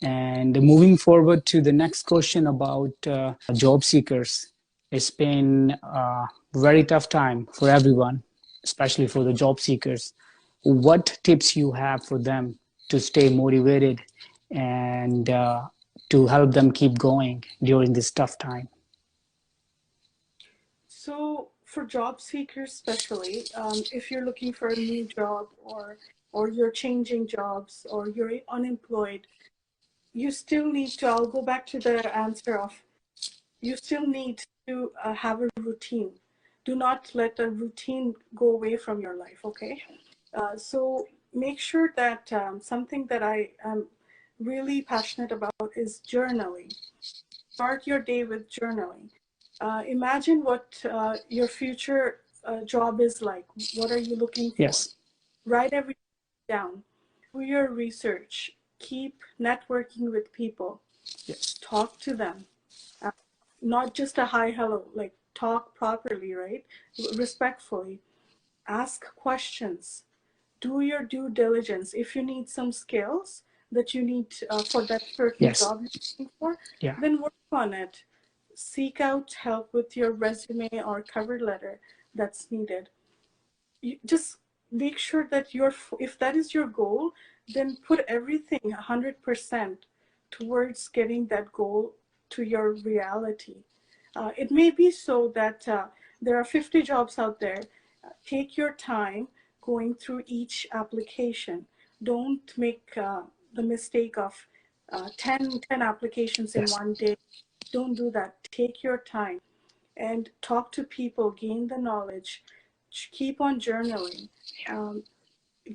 And moving forward to the next question about job seekers, it's been a very tough time for everyone, especially for the job seekers. What tips you have for them to stay motivated and to help them keep going during this tough time? So for job seekers, especially, if you're looking for a new job or you're changing jobs or you're unemployed, you still need to. I'll go back to the answer of you still need to have a routine. Do not let a routine go away from your life. Okay, so make sure that something that I am really passionate about is journaling. Start your day with journaling. Imagine what your future job is like. What are you looking for? Yes. Write everything down. Do your research. Keep networking with people. Yes. Talk to them. Uh, Not just a hi, hello, like talk properly, right? Respectfully. Ask questions. Do your due diligence. If you need some skills that you need for that certain Yes. job you're looking for, Yeah. then work on it. Seek out help with your resume or cover letter that's needed. You just make sure that if that is your goal, then put everything 100% towards getting that goal to your reality. It may be so that there are 50 jobs out there. Take your time going through each application. Don't make the mistake of 10 applications in Yes. one day. Don't do that. Take your time and talk to people, gain the knowledge, keep on journaling. Um,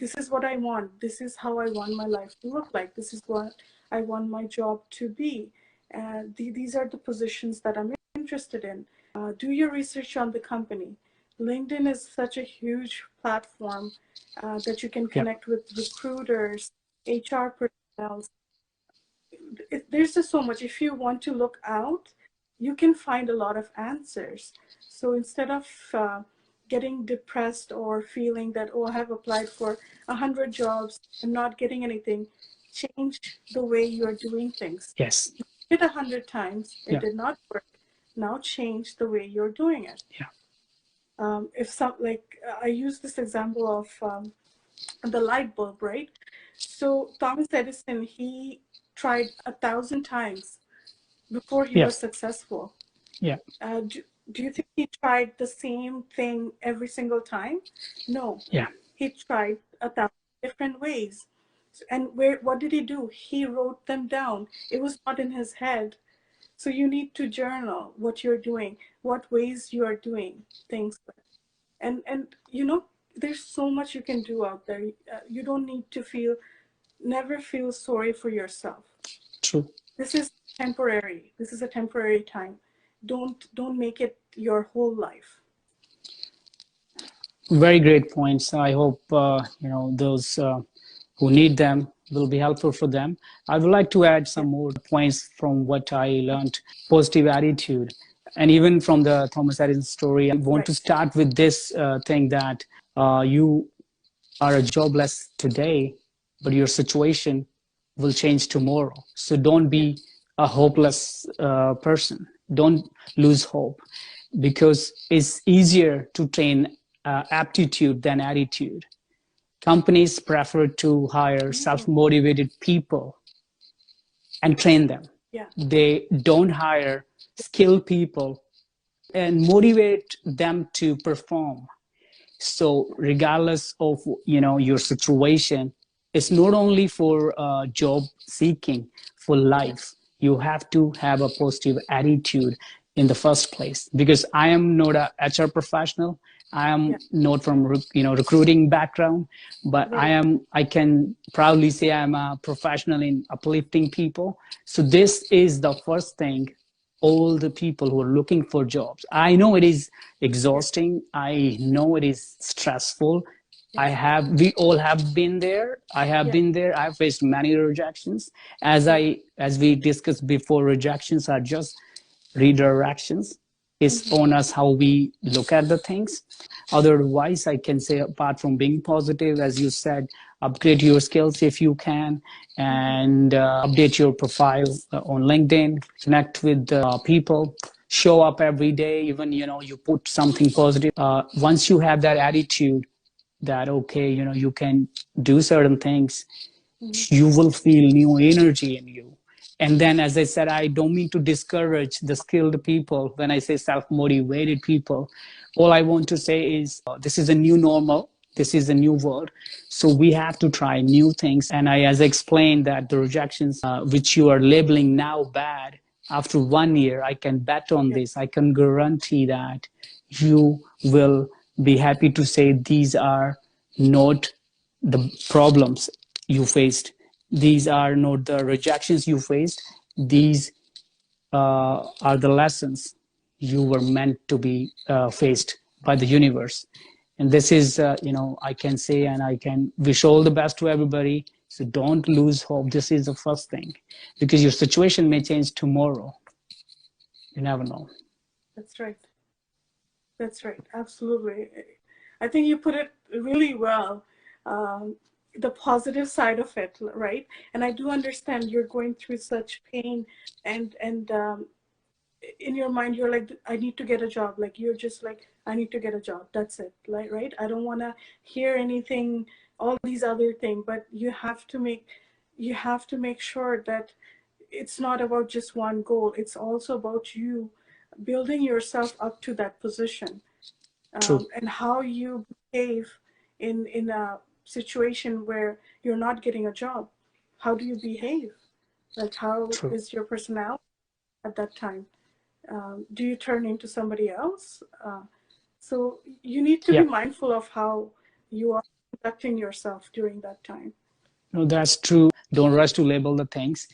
this is what I want. This is how I want my life to look like. This is what I want my job to be. And these are the positions that I'm interested in. Do your research on the company. LinkedIn is such a huge platform that you can Yeah. connect with recruiters, HR personnel. There's just so much. If you want to look out, you can find a lot of answers. So instead of getting depressed or feeling that, oh, I have applied for 100 jobs and not getting anything, change the way you're doing things. Yes. You did 100 times, it Yeah. did not work. Now change the way you're doing it. Yeah. If some like I use this example of the light bulb, right? So Thomas Edison, he tried 1,000 times before he was Yes. successful. Yeah. Do you think he tried the same thing every single time? No, Yeah. he tried 1,000 different ways. And what did he do? He wrote them down. It was not in his head. So you need to journal what you're doing, what ways you are doing things. And there's so much you can do out there. You don't need to never feel sorry for yourself. True. This is temporary. This is a temporary time. Don't make it your whole life. Very great points. I hope those who need them will be helpful for them. I would like to add Yeah. some more points from what I learned. Positive attitude, and even from the Thomas Edison story, I want Right. to start with this thing that you are jobless today, but your situation will change tomorrow. So don't Yeah. be a hopeless person. Don't lose hope, because it's easier to train aptitude than attitude. Companies prefer to hire Mm. self-motivated people and train them. Yeah. They don't hire skilled people and motivate them to perform. So regardless of your situation, it's not only for job seeking, for Yeah. life. You have to have a positive attitude in the first place, because I am not a HR professional. I am Yeah. not from recruiting background, but Right. I can proudly say I'm a professional in uplifting people. So this is the first thing all the people who are looking for jobs. I know it is Yeah. exhausting. I know it is stressful. Yes. We all have been there. I have Yeah. been there. I've faced many rejections. As Yeah. we discussed before, rejections are just redirections. It's Mm-hmm. on us how we look at the things. Otherwise, I can say, apart from being positive, as you said, upgrade your skills if you can, Mm-hmm. and update your profile on LinkedIn, connect with people, show up every day, even, you put something positive. Once you have that attitude that, okay, you can do certain things, Mm-hmm. you will feel new energy in you. And then, as I said, I don't mean to discourage the skilled people when I say self motivated people. All I want to say is this is a new normal. This is a new world. So we have to try new things. And as I explained, that the rejections, which you are labeling now bad, after 1 year, I can bet on Yeah. this. I can guarantee that you will be happy to say these are not the problems you faced. These are not the rejections you faced. These are the lessons you were meant to be faced by the universe. And this is, I can say, and I can wish all the best to everybody. So don't lose hope. This is the first thing, because your situation may change tomorrow. You never know. That's right. That's right. Absolutely. I think you put it really well. Um, the positive side of it, right? And I do understand you're going through such pain, and in your mind you're like, I need to get a job. Like you're just like, I need to get a job. That's it. Like, right? I don't want to hear anything, all these other things. But you have to make sure that it's not about just one goal. It's also about you building yourself up to that position, True, and how you behave in a situation where you're not getting a job. How do you behave? Like, how true. is your personality at that time? Do you turn into somebody else? So you need to be Yeah. mindful of how you are conducting yourself during that time. No, that's true. Don't rush to label the things.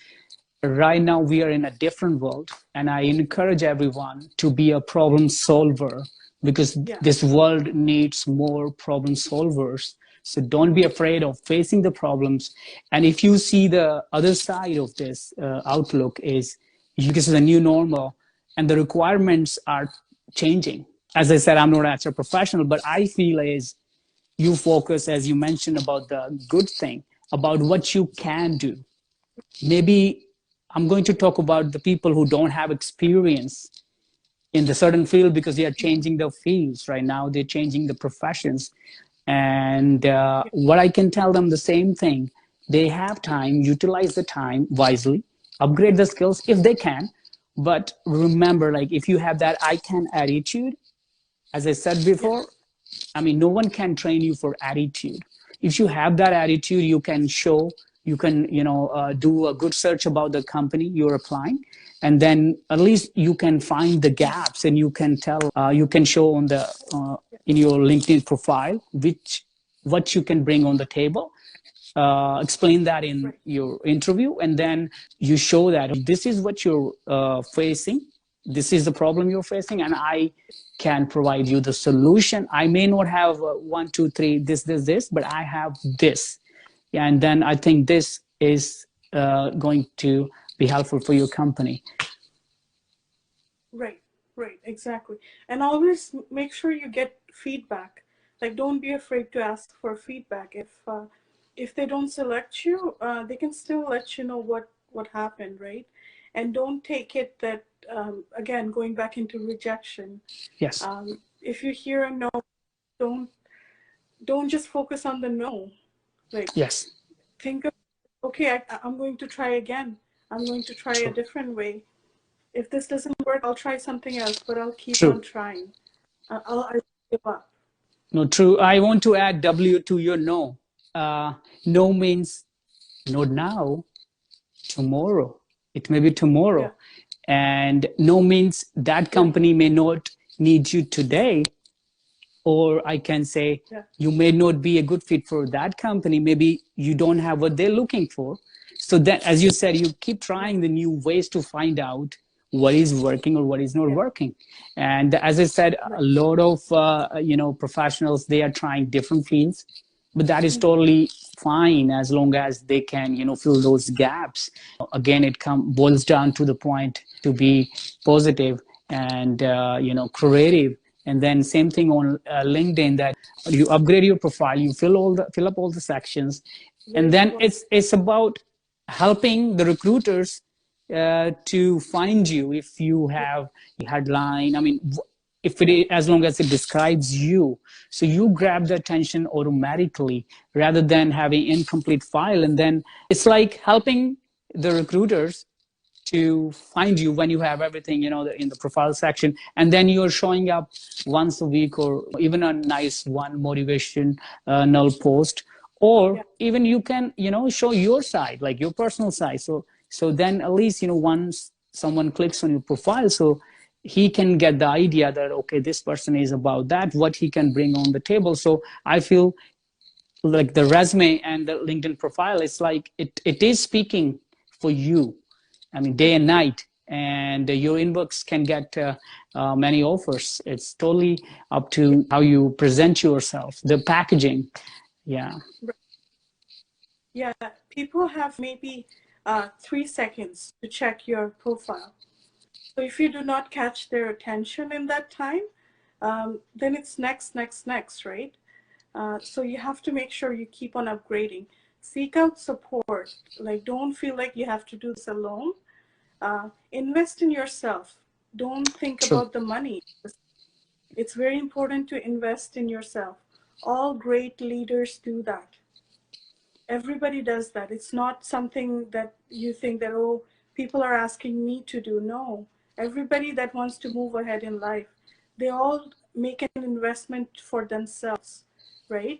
Right now we are in a different world, and I encourage everyone to be a problem solver, because Yeah. this world needs more problem solvers. So don't be afraid of facing the problems. And if you see the other side of this outlook is, this is a new normal and the requirements are changing. As I said, I'm not an HR professional, but I feel is, you focus, as you mentioned, about the good thing, about what you can do. Maybe I'm going to talk about the people who don't have experience in the certain field, because they are changing the fields right now. They're changing the professions. And Yeah. what I can tell them, the same thing. They have time, utilize the time wisely, upgrade the skills if they can. But remember, like, if you have that I can attitude, as I said Yeah. before, I mean, no one can train you for attitude. If you have that attitude, you can show, you can, do a good search about the company you're applying. And then at least you can find the gaps, and you can tell, you can show on the, in your LinkedIn profile, what you can bring on the table. Explain that in Right. your interview, and then you show that this is what you're facing, this is the problem you're facing, and I can provide you the solution. I may not have one, two, three, this, but I have this. Yeah, and then I think this is going to be helpful for your company. Right, right, exactly. And always make sure you get feedback. Like, don't be afraid to ask for feedback. If they don't select you, they can still let you know what happened, right? And don't take it that, again, going back into rejection. Yes. If you hear a no, don't don't just focus on the no. Like, Yes. think of, okay, I'm going to try again. I'm going to try a True. different way. If this doesn't work, I'll try something else, but I'll keep on True. trying. I give up. No, true. I want to add W to your no. No means not now, tomorrow. It may be Yeah, tomorrow. And no means that right. company may not need you today, or I can say Yeah, you may not be a good fit for that company. Maybe you don't have what they're looking for. So that, as you said, you keep right. trying the new ways to find out what is working or what is not Yeah, working. And as I said, a right. lot of professionals, they are trying different fields, but that is Mm-hmm. totally fine as long as they can fill those gaps. Again, it boils down to the point to be positive and creative. And then same thing on LinkedIn, that you upgrade your profile, you fill up all the sections, and Very then important. it's about helping the recruiters to find you if you Yeah, have a headline. I mean, if as long as it describes you, so you grab the attention automatically rather than having incomplete file. And then it's like helping the recruiters to find you when you have everything, in the profile section, and then you're showing up once a week, or even a nice one motivation null post, or yeah, even you can, show your side, like your personal side. So then at least, once someone clicks on your profile, so he can get the idea that, okay, this person is about that, what he can bring on the table. So I feel like the resume and the LinkedIn profile, it's like it is speaking for you, I mean, day and night, and your inbox can get many offers. It's totally up yeah. to how you present yourself, the packaging. Yeah, Yeah, people have maybe 3 seconds to check your profile. So if you do not catch their attention in that time, then it's next, next, next, right? So you have to make sure you keep on upgrading. Seek out support. Like, don't feel like you have to do this alone. Invest in yourself. Don't think true. about the money. It's very important to invest in yourself. All great leaders do that. Everybody does that. It's not something that you think that, oh, people are asking me to do. No, everybody that wants to move ahead in life, they all make an investment for themselves, right?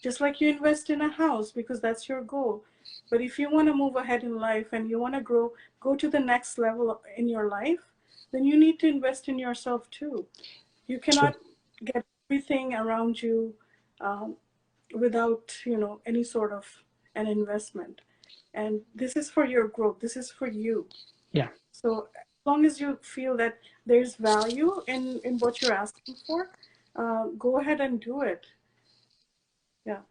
Just like you invest in a house because that's your goal. But if you want to move ahead in life and you want to grow, go to the next level in your life, then you need to invest in yourself too. You True. cannot get everything around you um, without any sort of an investment. And this is for your growth, this is for you. Yeah, So as long as you feel that there's value in what you're asking for, go ahead and do it. Yeah.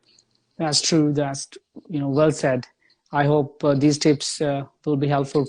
that's true. That's well said. I hope these tips will be helpful